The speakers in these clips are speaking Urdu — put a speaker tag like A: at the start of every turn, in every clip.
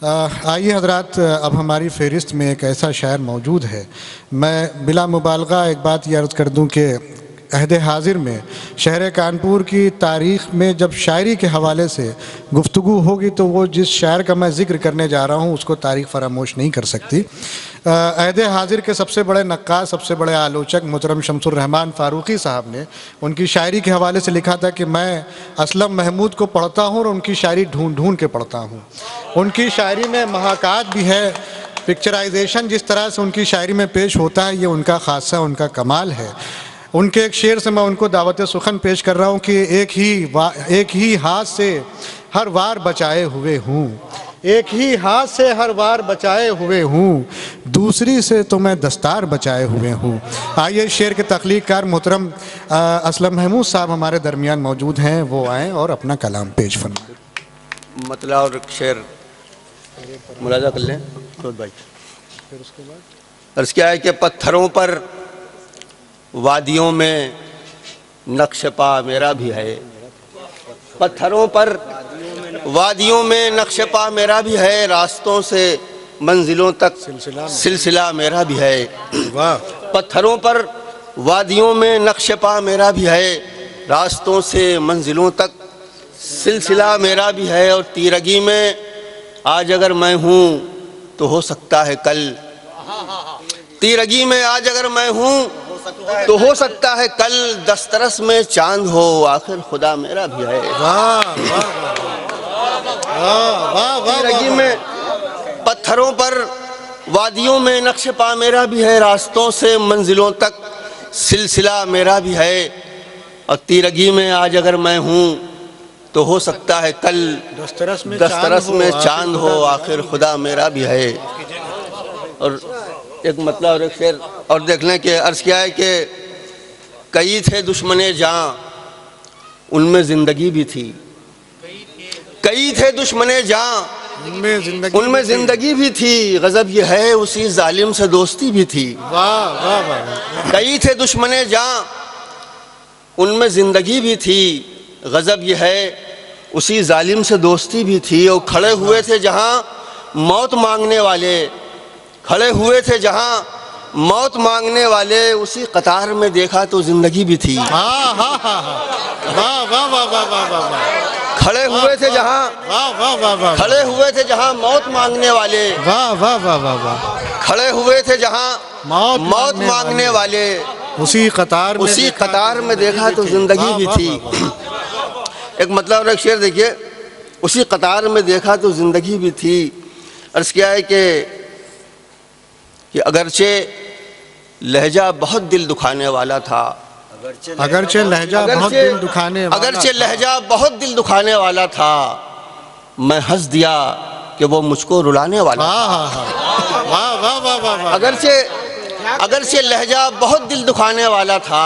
A: آئیے حضرات، اب ہماری فہرست میں ایک ایسا شاعر موجود ہے. میں بلا مبالغہ ایک بات یہ عرض کر دوں کہ عہد حاضر میں شہر کانپور کی تاریخ میں جب شاعری کے حوالے سے گفتگو ہوگی تو وہ جس شاعر کا میں ذکر کرنے جا رہا ہوں اس کو تاریخ فراموش نہیں کر سکتی. عہد حاضر کے سب سے بڑے نقاش، سب سے بڑے آلوچک محترم شمس الرحمن فاروقی صاحب نے ان کی شاعری کے حوالے سے لکھا تھا کہ میں اسلم محمود کو پڑھتا ہوں اور ان کی شاعری ڈھونڈ ڈھونڈ کے پڑھتا ہوں. ان کی شاعری میں محاکات بھی ہے، پکچرائزیشن جس طرح سے ان کی شاعری میں پیش ہوتا ہے یہ ان کا خاصہ، ان کا کمال ہے. ان کے ایک شعر سے میں ان کو دعوت سخن پیش کر رہا ہوں کہ ایک ہی ہاتھ سے ہر وار بچائے ہوئے ہوں، ایک ہی ہاتھ سے ہر وار بچائے ہوئے ہوں، دوسری سے تو میں دستار بچائے ہوئے ہوں. آئیے شعر کے تخلیق کار محترم اسلم محمود صاحب ہمارے درمیان موجود ہیں، وہ آئیں اور اپنا کلام پیش فرمائیں.
B: مطلع اور شعر ملاحظہ کر لیں بھائی. عرض کیا ہے کہ پتھروں پر وادیوں میں نقش پا میرا بھی ہے، پتھروں پر وادیوں میں نقش پا میرا بھی ہے، راستوں سے منزلوں تک سلسلہ میرا بھی ہے. پتھروں پر وادیوں میں نقش پا میرا بھی ہے، راستوں سے منزلوں تک سلسلہ میرا بھی ہے. اور تیرگی میں آج اگر میں ہوں تو ہو سکتا ہے کل، تیرگی میں آج اگر میں ہوں تو ہو سکتا ہے کل، دسترس میں چاند ہو آخر خدا میرا بھی ہے. تیرگی میں پتھروں پر وادیوں میں نقش پا میرا بھی ہے، راستوں سے منزلوں تک سلسلہ میرا بھی ہے. اور تیرگی میں آج اگر میں ہوں تو ہو سکتا ہے کل، دسترس میں چاند ہو آخر خدا میرا بھی ہے. اور ایک مطلب اور ایک شعر اور دیکھ لیں کہ عرض کیا ہے کہ کئی تھے دشمن جاں ان میں زندگی بھی تھی، کئی تھے دشمن جاں ان میں زندگی بھی تھی، غضب یہ ہے اسی ظالم سے دوستی بھی تھی. کئی تھے دشمن جاں ان میں زندگی بھی تھی، غضب یہ ہے اسی ظالم سے دوستی بھی تھی. اور کھڑے ہوئے تھے جہاں موت مانگنے والے، کھڑے ہوئے تھے جہاں موت مانگنے والے، اسی قطار میں دیکھا تو زندگی بھی تھی. کھڑے ہوئے تھے جہاں، کھڑے ہوئے تھے جہاں موت مانگنے والے، کھڑے ہوئے تھے جہاں موت مانگنے والے،
A: اسی
B: قطار میں دیکھا تو زندگی بھی تھی. ایک مطلب اور ایک شعر دیکھیے، اسی قطار میں دیکھا تو زندگی بھی تھی. عرض کیا ہے کہ اگرچہ لہجہ بہت دل دکھانے والا تھا،
A: اگرچہ لہجہ
B: بہت دل دکھانے والا تھا، میں ہنس دیا کہ وہ مجھ کو رلانے والا تھا. اگرچہ لہجہ بہت دل دکھانے والا تھا،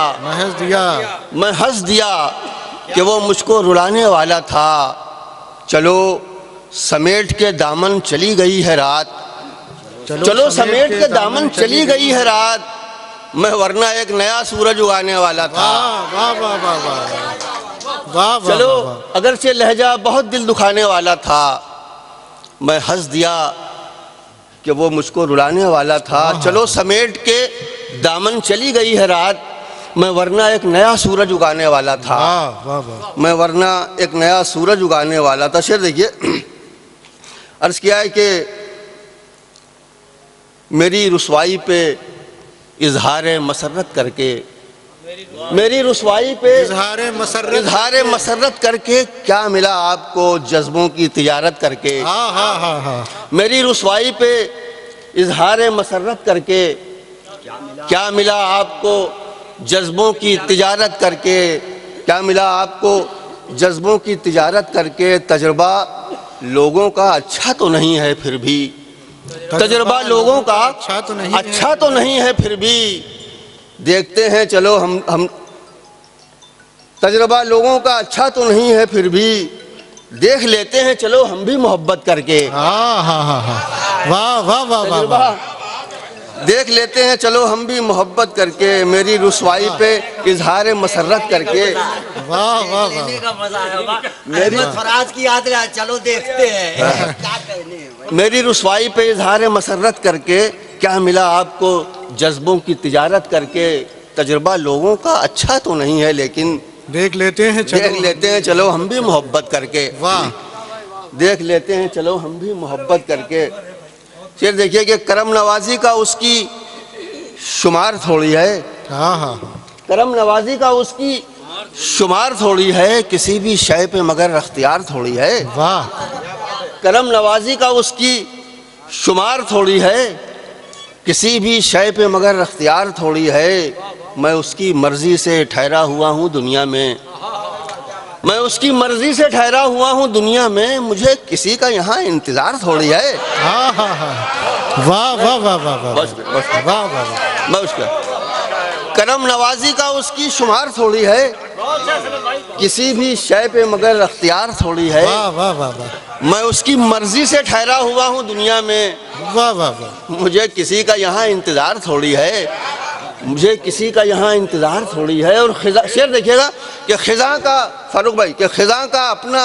B: میں ہنس دیا کہ وہ مجھ کو رلانے والا تھا. چلو سمیٹ کے دامن چلی گئی ہے رات، چلو سمیٹ کے دامن چلی گئی ہے رات، میں ورنہ ایک نیا سورج اگانے والا تھا. چلو اگرچہ لہجہ بہت دل دکھانے والا تھا، میں ہنس دیا کہ وہ مجھ کو رلانے والا تھا. چلو سمیٹ کے دامن چلی گئی ہے رات، میں ورنہ ایک نیا سورج اگانے والا تھا، میں ورنہ ایک نیا سورج اگانے والا تھا. شعر دیکھیے، عرض کیا ہے کہ میری رسوائی پہ اظہار مسرت کر کے، میری رسوائی پہ اظہار مسرت کر کے، کیا ملا آپ کو جذبوں کی تجارت کر کے. میری رسوائی پہ اظہار مسرت کر کے، کیا ملا آپ کو جذبوں کی تجارت کر کے، کیا ملا آپ کو جذبوں کی تجارت کر کے. تجربہ لوگوں کا اچھا تو نہیں ہے پھر بھی، تجربہ لوگوں کا اچھا تو نہیں ہے پھر بھی، دیکھتے ہیں چلو ہم تجربہ لوگوں کا اچھا تو نہیں ہے پھر بھی، دیکھ لیتے ہیں چلو ہم بھی محبت کر کے. دیکھ لیتے ہیں چلو ہم بھی محبت کر کے، میری رسوائی پہ اظہار مسرت کر کے،
A: واہ واہ واہ،
C: کا مزہ ہے میری فراز کی یاد ہے، چلو دیکھتے ہیں کیا کہنے ہیں بھائی۔
B: میری رسوائی پہ اظہار مسرت کر کے کیا ملا آپ کو، جذبوں کی تجارت کر کے، تجربہ لوگوں کا اچھا تو نہیں ہے لیکن
A: دیکھ لیتے ہیں
B: دیکھ
A: چلو،
B: لیتے ہیں چلو ہم بھی محبت کر کے،
A: واہ
B: دیکھ لیتے ہیں چلو ہم بھی محبت کر کے۔ پھر دیکھیے کہ کرم نوازی کا اس کی شمار تھوڑی ہے،
A: ہاں ہاں،
B: کرم نوازی کا اس کی شمار تھوڑی ہے، کسی بھی شے پہ مگر اختیار تھوڑی ہے،
A: واہ
B: کرم نوازی کا اس کی شمار تھوڑی ہے، کسی بھی شے پہ مگر اختیار تھوڑی ہے، میں اس کی مرضی سے ٹھہرا ہوا ہوں دنیا میں، میں اس کی مرضی سے ٹھہرا ہوا ہوں دنیا میں، مجھے کسی کا یہاں انتظار تھوڑی ہے۔
A: ہاں ہاں ہاں، واہ واہ واہ واہ واہ،
B: بس بس
A: واہ واہ،
B: میں اس کا کرم نوازی کا اس کی شمار تھوڑی ہے، کسی بھی شے پہ مگر اختیار تھوڑی ہے،
A: واہ واہ واہ واہ،
B: میں اس کی مرضی سے ٹھہرا ہوا ہوں دنیا میں،
A: واہ واہ واہ،
B: مجھے کسی کا یہاں انتظار تھوڑی ہے، مجھے کسی کا یہاں انتظار تھوڑی ہے۔ اور شعر دیکھیے گا کہ خزاں کا، فاروق بھائی، کہ خزاں کا اپنا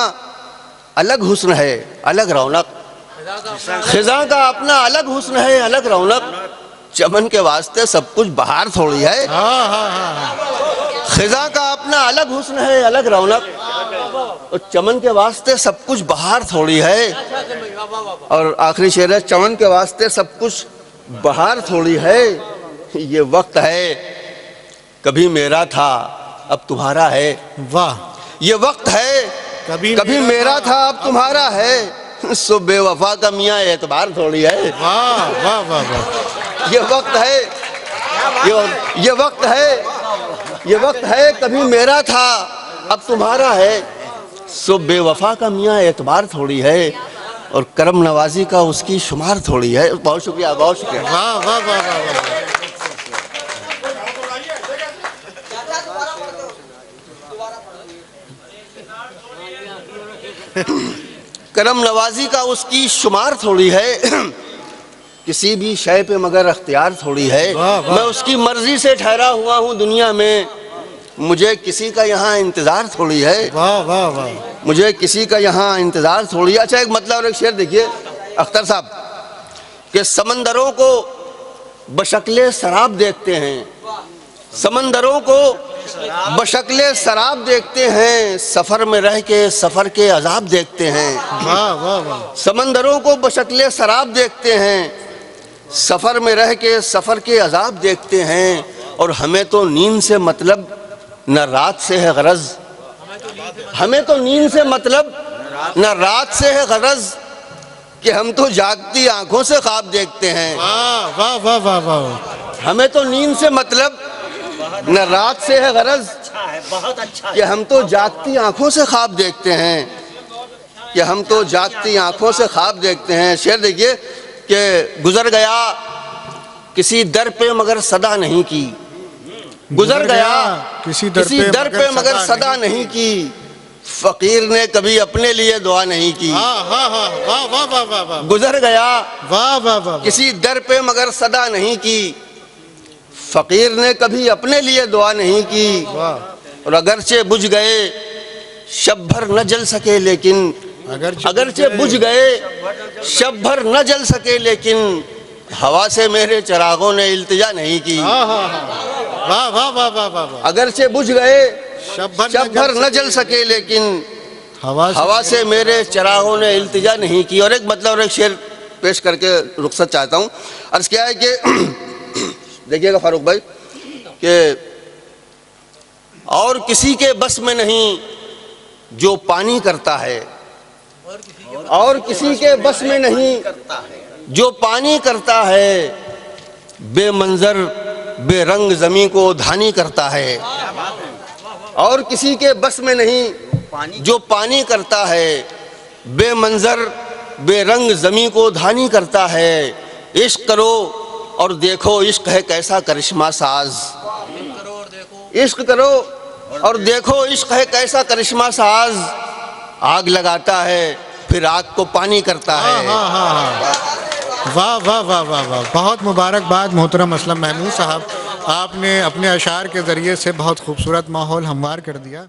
B: الگ حسن ہے، الگ رونق، خزاں کا اپنا الگ حسن ہے، الگ رونق، چمن کے واسطے سب کچھ بہار تھوڑی ہے،
A: ہاں ہاں ہاں،
B: خزاں کا اپنا الگ حسن ہے، الگ رونق، اور چمن کے واسطے سب کچھ بہار تھوڑی ہے۔ اور آخری شعر ہے، چمن کے واسطے سب کچھ بہار تھوڑی ہے، یہ وقت ہے کبھی میرا تھا اب تمہارا ہے،
A: واہ،
B: یہ وقت ہے کبھی میرا تھا اب تمہارا ہے، سو بے وفا کا میاں اعتبار تھوڑی ہے،
A: واہ واہ واہ واہ،
B: یہ وقت ہے، یہ وقت ہے، یہ وقت ہے کبھی میرا تھا اب تمہارا ہے، سو بے وفا کا میاں اعتبار تھوڑی ہے، اور کرم نوازی کا اس کی شمار تھوڑی ہے۔ بہت شکریہ، بہت شکریہ۔
A: واہ واہ واہ واہ واہ،
B: کرم نوازی کا اس کی شمار تھوڑی ہے، کسی بھی شے پہ مگر اختیار تھوڑی ہے،
A: واہ واہ،
B: میں اس کی مرضی سے ٹھہرا ہوا ہوں دنیا میں، مجھے کسی کا یہاں انتظار تھوڑی ہے،
A: واہ واہ واہ،
B: مجھے کسی کا یہاں انتظار تھوڑی ہے۔ اچھا ایک مطلب اور ایک شعر دیکھیے اختر صاحب، کہ سمندروں کو بشکل سراب دیکھتے ہیں، سمندروں کو بشکل سراب دیکھتے ہیں، سفر میں رہ کے سفر کے عذاب دیکھتے ہیں،
A: واہ واہ واہ،
B: سمندروں کو بشکل سراب دیکھتے ہیں، سفر میں رہ کے سفر کے عذاب دیکھتے ہیں، اور ہمیں تو نیند سے مطلب نہ رات سے ہے غرض، ہمیں تو نیند سے مطلب نہ رات سے ہے غرض، کہ ہم تو جاگتی آنکھوں سے خواب دیکھتے ہیں،
A: واہ واہ واہ واہ واہ،
B: ہمیں تو نیند سے مطلب نہ رات سے ہے غرض،
C: بہت اچھا
B: کہ ہم تو جاگتی آنکھوں سے خواب دیکھتے ہیں، کہ ہم تو جاگتی آنکھوں سے خواب دیکھتے ہیں۔ شعر دیکھیے کہ گزر گیا کسی در پہ مگر صدا نہیں کی، گزر گیا کسی در پہ مگر صدا نہیں کی، فقیر نے کبھی اپنے لیے دعا نہیں کی،
A: ہاں ہاں ہاں، واہ واہ واہ واہ واہ،
B: گزر گیا
A: واہ واہ واہ،
B: کسی در پہ مگر صدا نہیں کی، فقیر نے کبھی اپنے لیے دعا نہیں کی،
A: واہ،
B: اور اگرچہ بجھ گئے شب بھر نہ جل سکے لیکن، اگرچہ بجھ گئے شب بھر نہ جل سکے لیکن، ہوا سے میرے چراغوں نے التجا نہیں کی،
A: ہاں ہاں ہاں، واہ واہ واہ واہ واہ واہ،
B: اگرچہ بجھ گئے
A: شب
B: شب بھر نہ جل سکے لیکن،
A: ہوا
B: ہوا سے میرے چراغوں نے التجا نہیں کی۔ اور ایک مطلب اور ایک شعر پیش کر کے رخصت چاہتا ہوں۔ عرض کیا ہے کہ دیکھیے گا فاروق بھائی کہ اور کسی کے بس میں نہیں جو پانی کرتا ہے، اور کسی کے بس میں نہیں جو پانی کرتا ہے، بے منظر بے رنگ زمیں کو دھانی کرتا ہے، اور کسی کے بس میں نہیں جو پانی کرتا ہے، بے منظر بے رنگ زمیں کو دھانی کرتا ہے، عشق کرو اور دیکھو عشق ہے کیسا کرشمہ ساز، عشق کرو اور دیکھو عشق ہے کیسا کرشمہ ساز، آگ لگاتا ہے پھر آگ کو پانی کرتا ہے،
A: واہ واہ واہ واہ واہ، بہت مبارکباد محترم اسلم محمود صاحب، آپ نے اپنے اشعار کے ذریعے سے بہت خوبصورت ماحول ہموار کر دیا.